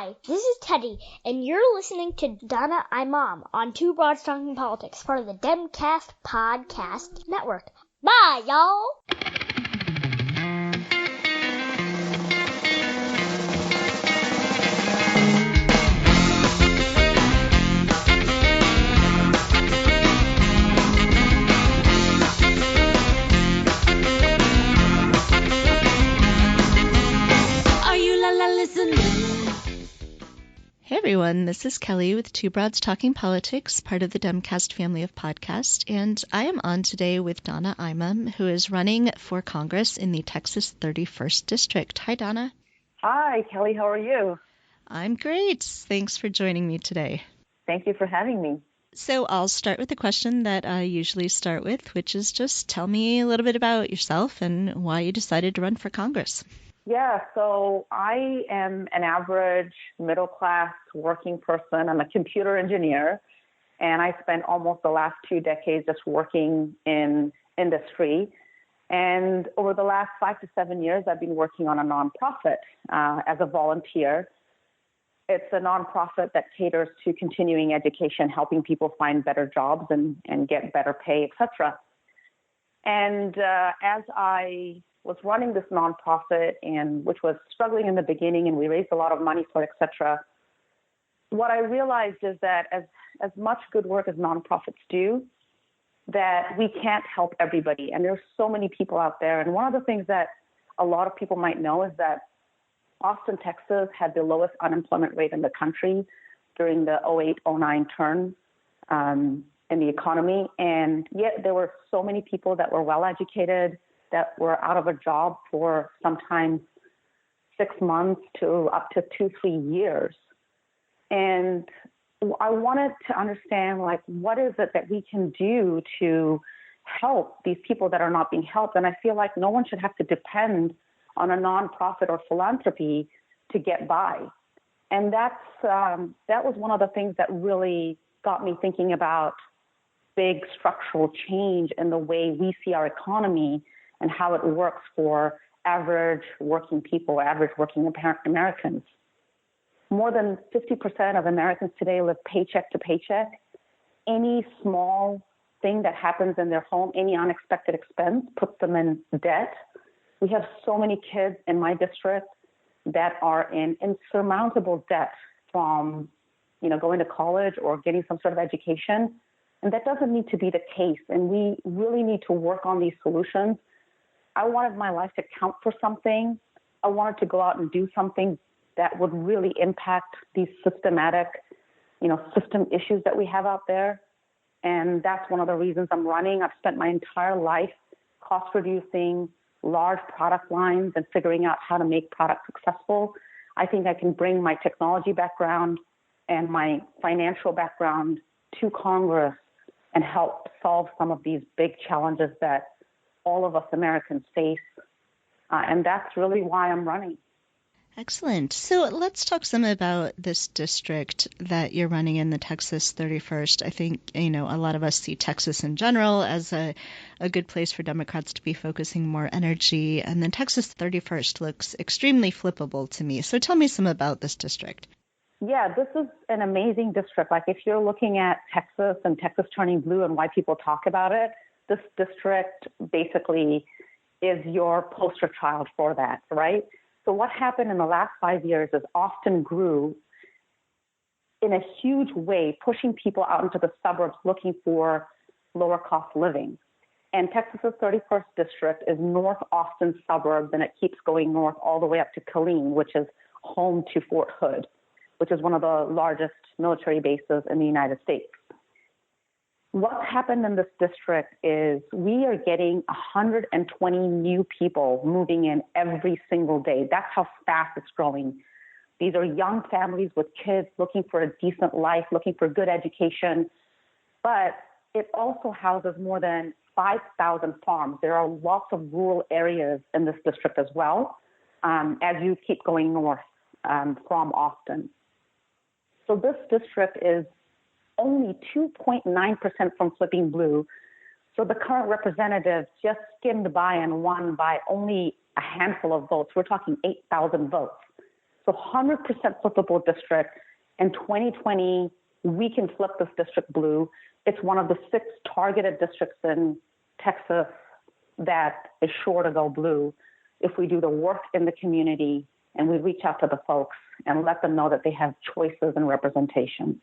Hi, this is Teddy, and you're listening to Donna Imam on Two Broads Talking Politics, part of the Demcast Podcast Network. Bye, y'all! Are you listening? Hey everyone, this is Kelly with Two Broads Talking Politics, part of the Demcast family of podcasts, and I am on today with Donna Imam, who is running for Congress in the Texas 31st District. Hi, Donna. Hi, Kelly. How are you? I'm great. Thanks for joining me today. Thank you for having me. So I'll start with the question that I usually start with, which is just tell me a little bit about yourself and why you decided to run for Congress. Yeah, so I am an average middle-class working person. I'm a computer engineer, and I spent almost the last 2 decades just working in industry. And over the last 5 to 7 years, I've been working on a nonprofit as a volunteer. It's a nonprofit that caters to continuing education, helping people find better jobs and get better pay, etc. And as I was running this nonprofit, and which was struggling in the beginning, and we raised a lot of money for it, etc. What I realized is that as much good work as nonprofits do, that we can't help everybody. And there's so many people out there. And one of the things that a lot of people might know is that Austin, Texas had the lowest unemployment rate in the country during the 08-09 turn in the economy. And yet there were so many people that were well-educated, that were out of a job for sometimes 6 months to up to 2-3 years. And I wanted to understand, what is it that we can do to help these people that are not being helped? And I feel like no one should have to depend on a nonprofit or philanthropy to get by. And that was one of the things that really got me thinking about big structural change in the way we see our economy and how it works for average working people, average working Americans. More than 50% of Americans today live paycheck to paycheck. Any small thing that happens in their home, any unexpected expense, puts them in debt. We have so many kids in my district that are in insurmountable debt from, going to college or getting some sort of education. And that doesn't need to be the case. And we really need to work on these solutions. I wanted my life to count for something. I wanted to go out and do something that would really impact these systematic, system issues that we have out there. And that's one of the reasons I'm running. I've spent my entire life cost reducing large product lines and figuring out how to make products successful. I think I can bring my technology background and my financial background to Congress and help solve some of these big challenges that all of us Americans face. And that's really why I'm running. Excellent. So let's talk some about this district that you're running in, the Texas 31st. I think, a lot of us see Texas in general as a good place for Democrats to be focusing more energy. And then Texas 31st looks extremely flippable to me. So tell me some about this district. Yeah, this is an amazing district. If you're looking at Texas and Texas turning blue and why people talk about it, this district basically is your poster child for that, right? So what happened in the last 5 years is Austin grew in a huge way, pushing people out into the suburbs looking for lower cost living. And Texas's 31st district is North Austin suburbs, and it keeps going north all the way up to Killeen, which is home to Fort Hood, which is one of the largest military bases in the United States. What's happened in this district is we are getting 120 new people moving in every single day. That's how fast it's growing. These are young families with kids looking for a decent life, looking for good education. But it also houses more than 5,000 farms. There are lots of rural areas in this district as well, as you keep going north from Austin. So this district is only 2.9% from flipping blue. So the current representative just skimmed by and won by only a handful of votes. We're talking 8,000 votes. So 100% flippable district. In 2020, we can flip this district blue. It's one of the 6 targeted districts in Texas that is sure to go blue if we do the work in the community and we reach out to the folks and let them know that they have choices and representation.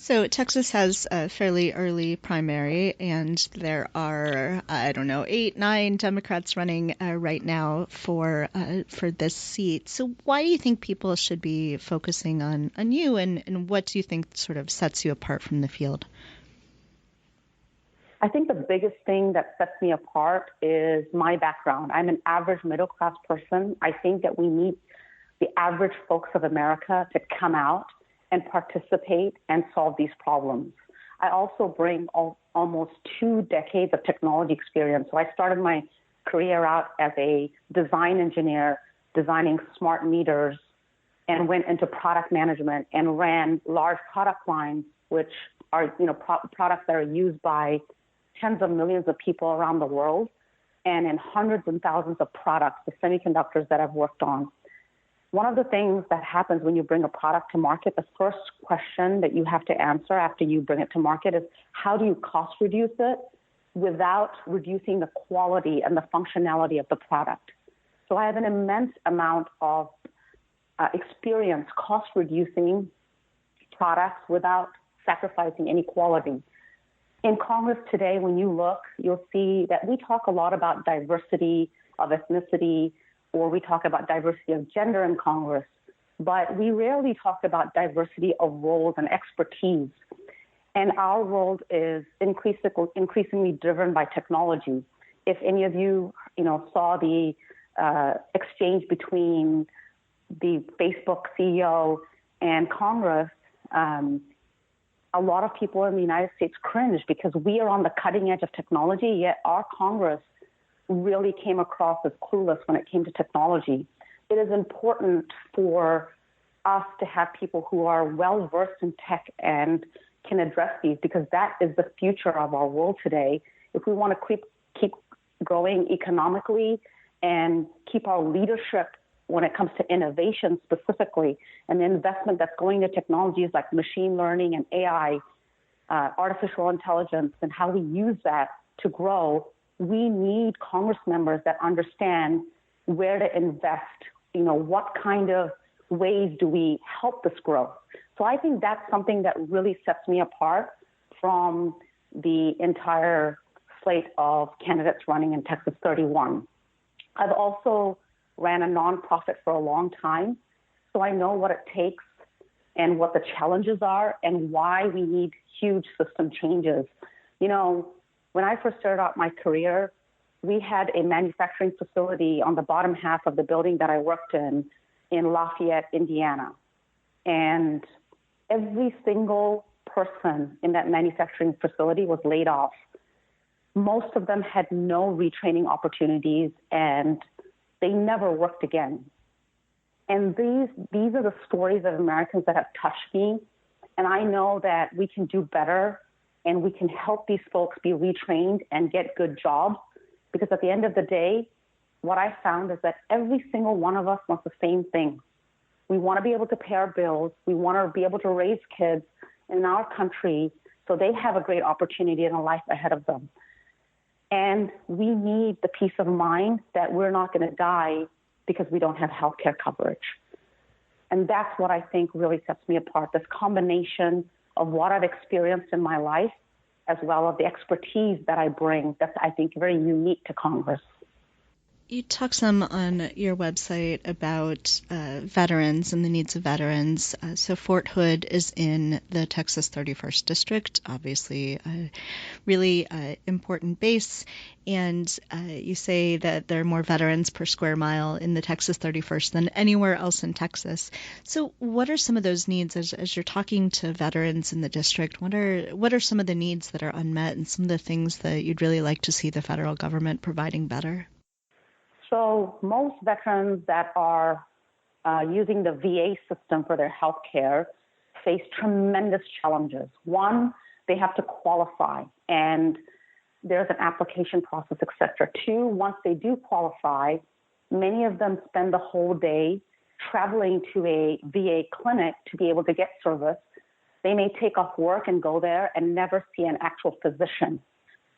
So Texas has a fairly early primary, and there are, 8, 9 Democrats running right now for this seat. So why do you think people should be focusing on you, and what do you think sort of sets you apart from the field? I think the biggest thing that sets me apart is my background. I'm an average middle-class person. I think that we need the average folks of America to come out and participate and solve these problems. I also bring almost 2 decades of technology experience. So I started my career out as a design engineer, designing smart meters, and went into product management and ran large product lines, which are products that are used by tens of millions of people around the world, and in hundreds and thousands of products, the semiconductors that I've worked on. One of the things that happens when you bring a product to market, the first question that you have to answer after you bring it to market is, how do you cost reduce it without reducing the quality and the functionality of the product? So I have an immense amount of experience cost reducing products without sacrificing any quality. In Congress today, when you look, you'll see that we talk a lot about diversity of ethnicity, or we talk about diversity of gender in Congress, but we rarely talk about diversity of roles and expertise. And our world is increasingly driven by technology. If any of you, saw the exchange between the Facebook CEO and Congress, a lot of people in the United States cringe because we are on the cutting edge of technology, yet our Congress really came across as clueless when it came to technology. It is important for us to have people who are well-versed in tech and can address these, because that is the future of our world today. If we want to keep growing economically and keep our leadership when it comes to innovation specifically, and the investment that's going to technologies like machine learning and AI, artificial intelligence, and how we use that to grow, we need Congress members that understand where to invest, what kind of ways do we help this growth. So I think that's something that really sets me apart from the entire slate of candidates running in Texas 31. I've also ran a nonprofit for a long time, so I know what it takes and what the challenges are and why we need huge system changes. When I first started out my career, we had a manufacturing facility on the bottom half of the building that I worked in Lafayette, Indiana. And every single person in that manufacturing facility was laid off. Most of them had no retraining opportunities, and they never worked again. And these are the stories of Americans that have touched me. And I know that we can do better, and we can help these folks be retrained and get good jobs. Because at the end of the day, what I found is that every single one of us wants the same thing. We want to be able to pay our bills. We want to be able to raise kids in our country so they have a great opportunity and a life ahead of them. And we need the peace of mind that we're not going to die because we don't have health care coverage. And that's what I think really sets me apart, this combination of what I've experienced in my life, as well as the expertise that I bring that's, I think, very unique to Congress. You talk some on your website about veterans and the needs of veterans. So Fort Hood is in the Texas 31st District, obviously a really important base. And you say that there are more veterans per square mile in the Texas 31st than anywhere else in Texas. So what are some of those needs as you're talking to veterans in the district? What are some of the needs that are unmet and some of the things that you'd really like to see the federal government providing better? So most veterans that are using the VA system for their health care face tremendous challenges. One, they have to qualify, and there's an application process, et cetera. Two, once they do qualify, many of them spend the whole day traveling to a VA clinic to be able to get service. They may take off work and go there and never see an actual physician.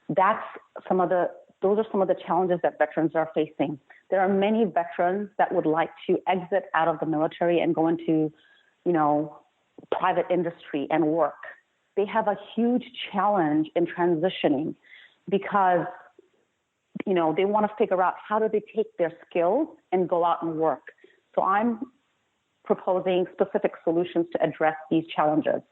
Those are some of the challenges that veterans are facing. There are many veterans that would like to exit out of the military and go into, private industry and work. They have a huge challenge in transitioning because, they want to figure out how do they take their skills and go out and work. So I'm proposing specific solutions to address these challenges.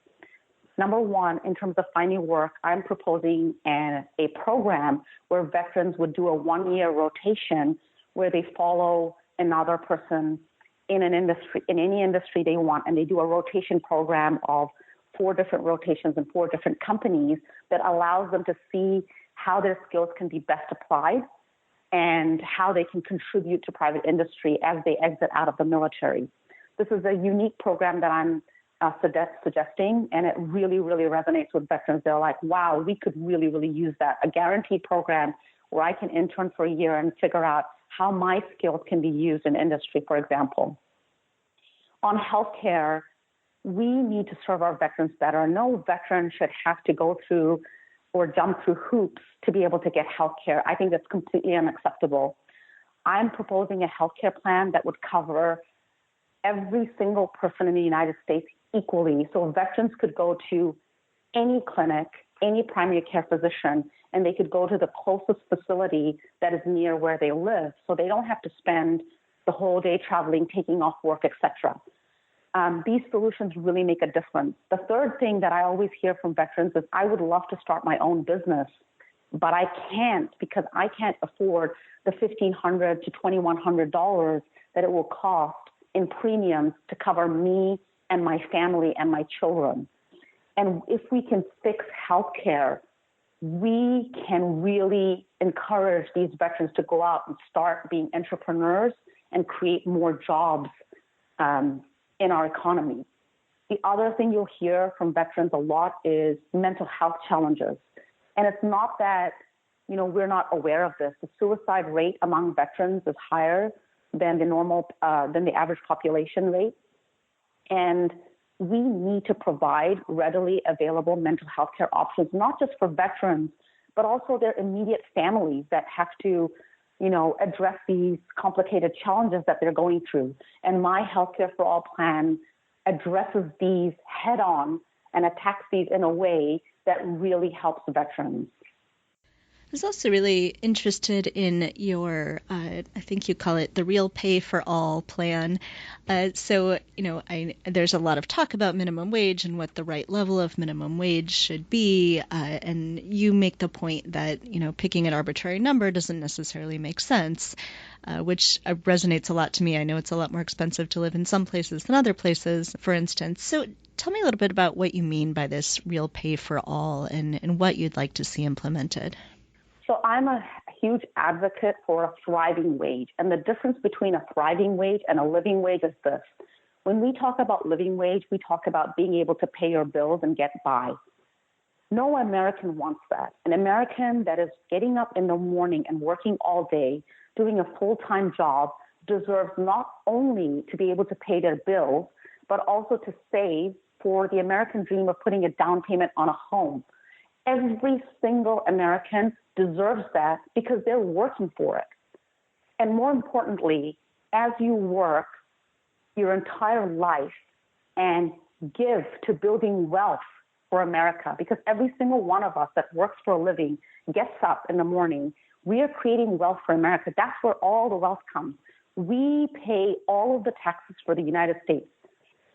Number one, in terms of finding work, I'm proposing a program where veterans would do a 1-year rotation where they follow another person in any industry they want, and they do a rotation program of 4 different rotations in 4 different companies that allows them to see how their skills can be best applied and how they can contribute to private industry as they exit out of the military. This is a unique program that I'm suggesting, and it really, really resonates with veterans. They're like, wow, we could really, really use that. A guaranteed program where I can intern for a year and figure out how my skills can be used in industry, for example. On healthcare, we need to serve our veterans better. No veteran should have to go through or jump through hoops to be able to get healthcare. I think that's completely unacceptable. I'm proposing a healthcare plan that would cover every single person in the United States equally. So veterans could go to any clinic, any primary care physician, and they could go to the closest facility that is near where they live. So they don't have to spend the whole day traveling, taking off work, etc. These solutions really make a difference. The third thing that I always hear from veterans is, I would love to start my own business, but I can't because I can't afford the $1,500 to $2,100 that it will cost in premiums to cover me and my family and my children. And if we can fix healthcare, we can really encourage these veterans to go out and start being entrepreneurs and create more jobs in our economy. The other thing you'll hear from veterans a lot is mental health challenges. And it's not that, we're not aware of this. The suicide rate among veterans is higher than the average population rate. And we need to provide readily available mental health care options, not just for veterans, but also their immediate families that have to, address these complicated challenges that they're going through. And My Healthcare for All plan addresses these head on and attacks these in a way that really helps veterans. I was also really interested in your, I think you call it the Real Pay for All plan. There's a lot of talk about minimum wage and what the right level of minimum wage should be. And you make the point that, picking an arbitrary number doesn't necessarily make sense, which resonates a lot to me. I know it's a lot more expensive to live in some places than other places, for instance. So tell me a little bit about what you mean by this Real Pay for All and what you'd like to see implemented. So I'm a huge advocate for a thriving wage. And the difference between a thriving wage and a living wage is this. When we talk about living wage, we talk about being able to pay your bills and get by. No American wants that. An American that is getting up in the morning and working all day, doing a full-time job, deserves not only to be able to pay their bills, but also to save for the American dream of putting a down payment on a home. Every single American deserves that because they're working for it. And more importantly, as you work your entire life and give to building wealth for America, because every single one of us that works for a living gets up in the morning, we are creating wealth for America. That's where all the wealth comes. We pay all of the taxes for the United States.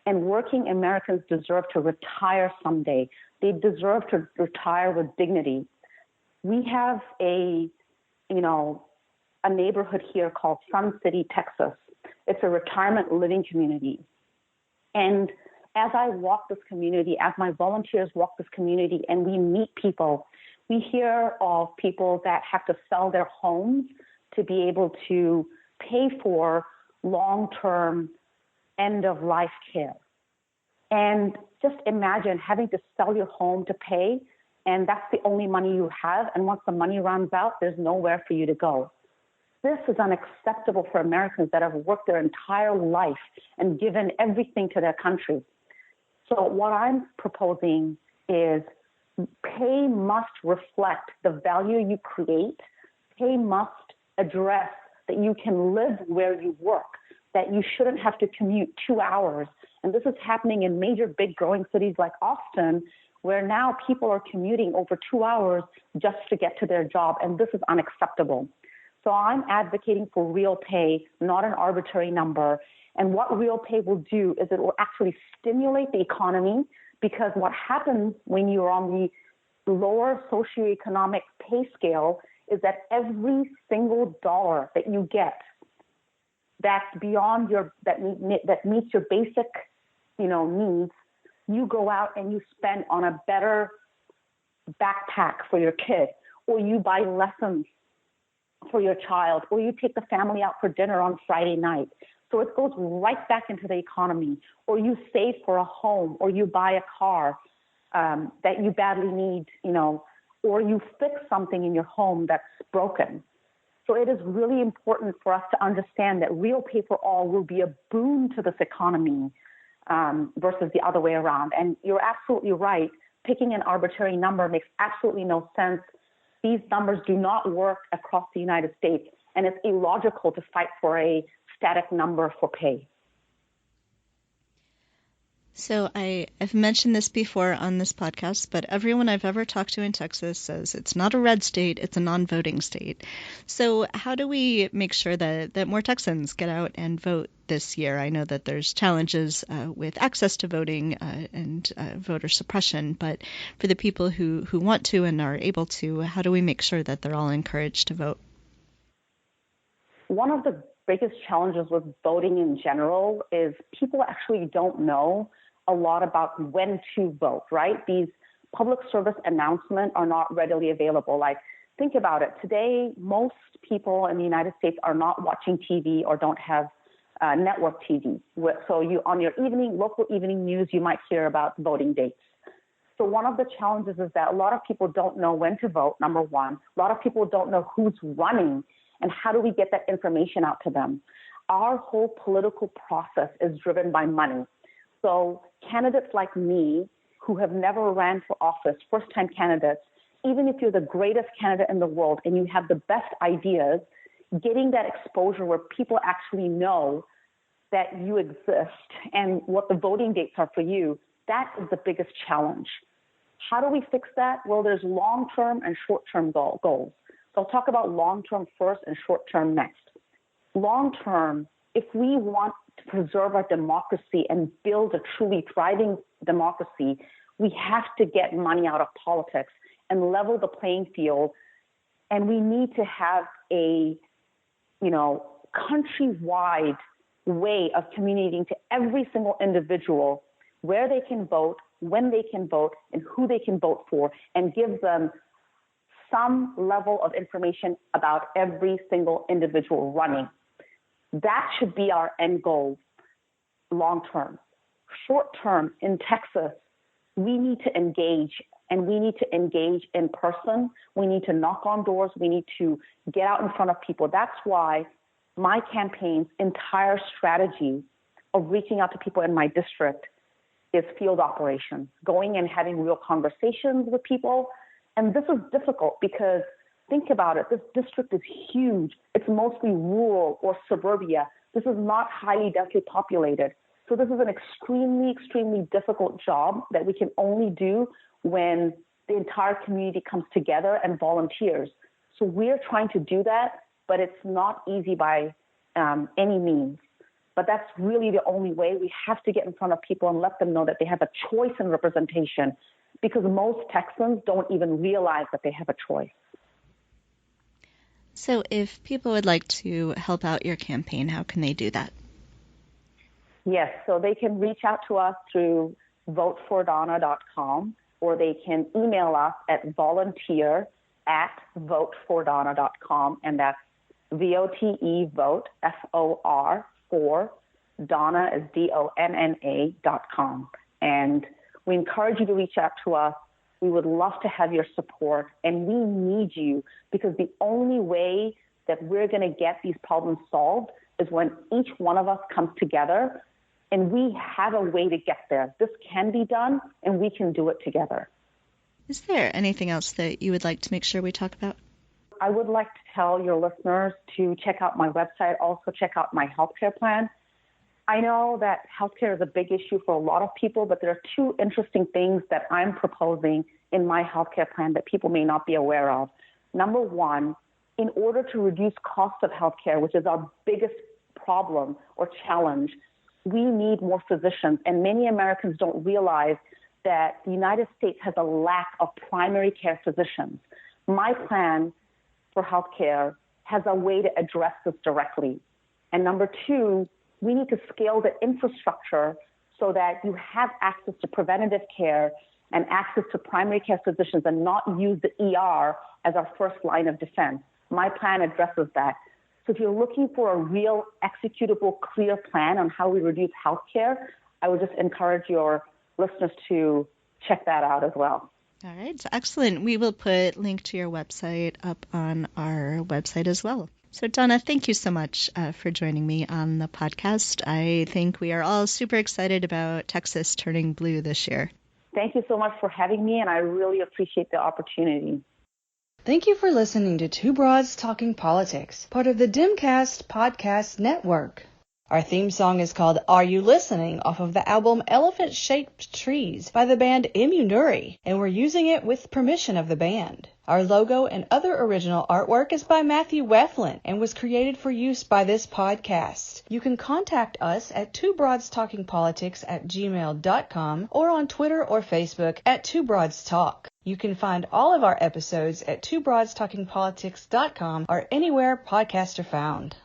And working Americans deserve to retire someday. They deserve to retire with dignity. We have a neighborhood here called Sun City, Texas. It's a retirement living community. And as I walk this community, as my volunteers walk this community and we meet people, we hear of people that have to sell their homes to be able to pay for long-term end-of-life care. And just imagine having to sell your home to pay, and that's the only money you have. And once the money runs out, there's nowhere for you to go. This is unacceptable for Americans that have worked their entire life and given everything to their country. So what I'm proposing is pay must reflect the value you create. Pay must address that you can live where you work, that you shouldn't have to commute 2 hours. And this is happening in major big growing cities like Austin, where now people are commuting over 2 hours just to get to their job. And this is unacceptable. So I'm advocating for real pay, not an arbitrary number. And what real pay will do is it will actually stimulate the economy, because what happens when you're on the lower socioeconomic pay scale is that every single dollar that you get that's beyond that meets your basic, needs, you go out and you spend on a better backpack for your kid, or you buy lessons for your child, or you take the family out for dinner on Friday night. So it goes right back into the economy, or you save for a home, or you buy a car that you badly need, or you fix something in your home that's broken. So it is really important for us to understand that real pay for all will be a boon to this economy versus the other way around. And you're absolutely right. Picking an arbitrary number makes absolutely no sense. These numbers do not work across the United States, and it's illogical to fight for a static number for pay. So I've mentioned this before on this podcast, but everyone I've ever talked to in Texas says it's not a red state, it's a non-voting state. So how do we make sure that more Texans get out and vote this year? I know that there's challenges with access to voting and voter suppression, but for the people who want to and are able to, how do we make sure that they're all encouraged to vote? One of the biggest challenges with voting in general is people actually don't know a lot about when to vote, right? These public service announcements are not readily available. Like, think about it. Today, most people in the United States are not watching TV or don't have network TV. So on your local evening news, you might hear about voting dates. So one of the challenges is that a lot of people don't know when to vote, number one. A lot of people don't know who's running, and how do we get that information out to them? Our whole political process is driven by money. So candidates like me, who have never ran for office, first-time candidates, even if you're the greatest candidate in the world and you have the best ideas, getting that exposure where people actually know that you exist and what the voting dates are for you, that is the biggest challenge. How do we fix that? Well, there's long-term and short-term goals. So I'll talk about long-term first and short-term next. Long-term, if we want to preserve our democracy and build a truly thriving democracy, we have to get money out of politics and level the playing field. And we need to have a, countrywide way of communicating to every single individual where they can vote, when they can vote, and who they can vote for, and give them some level of information about every single individual running. That should be our end goal long term. Short term, in Texas, we need to engage, and we need to engage in person. We need to knock on doors. We need to get out in front of people. That's why my campaign's entire strategy of reaching out to people in my district is field operations, going and having real conversations with people. And this is difficult because think about it. This district is huge. It's mostly rural or suburbia. This is not highly densely populated. So this is an extremely, extremely difficult job that we can only do when the entire community comes together and volunteers. So we're trying to do that, but it's not easy by any means. But that's really the only way. We have to get in front of people and let them know that they have a choice in representation, because most Texans don't even realize that they have a choice. So if people would like to help out your campaign, how can they do that? Yes, so they can reach out to us through votefordonna.com, or they can email us at volunteer@votefordonna.com, and that's VOTE, vote, FOR, for Donna is DONNA.com. And we encourage you to reach out to us. We would love to have your support, and we need you, because the only way that we're going to get these problems solved is when each one of us comes together and we have a way to get there. This can be done, and we can do it together. Is there anything else that you would like to make sure we talk about? I would like to tell your listeners to check out my website, also check out my healthcare plan. I know that healthcare is a big issue for a lot of people, but there are two interesting things that I'm proposing in my healthcare plan that people may not be aware of. Number one, in order to reduce cost of healthcare, which is our biggest problem or challenge, we need more physicians. And many Americans don't realize that the United States has a lack of primary care physicians. My plan for healthcare has a way to address this directly. And number two, we need to scale the infrastructure so that you have access to preventative care and access to primary care physicians and not use the ER as our first line of defense. My plan addresses that. So if you're looking for a real executable, clear plan on how we reduce healthcare, I would just encourage your listeners to check that out as well. All right, excellent. We will put a link to your website up on our website as well. So Donna, thank you so much for joining me on the podcast. I think we are all super excited about Texas turning blue this year. Thank you so much for having me, and I really appreciate the opportunity. Thank you for listening to Two Broads Talking Politics, part of the Dimcast Podcast Network. Our theme song is called Are You Listening? Off of the album Elephant Shaped Trees by the band Immunuri, and we're using it with permission of the band. Our logo and other original artwork is by Matthew Weflin and was created for use by this podcast. You can contact us at twobroadstalkingpolitics@gmail.com or on Twitter or Facebook at Two Broads Talk. You can find all of our episodes at twobroadstalkingpolitics.com or anywhere podcasts are found.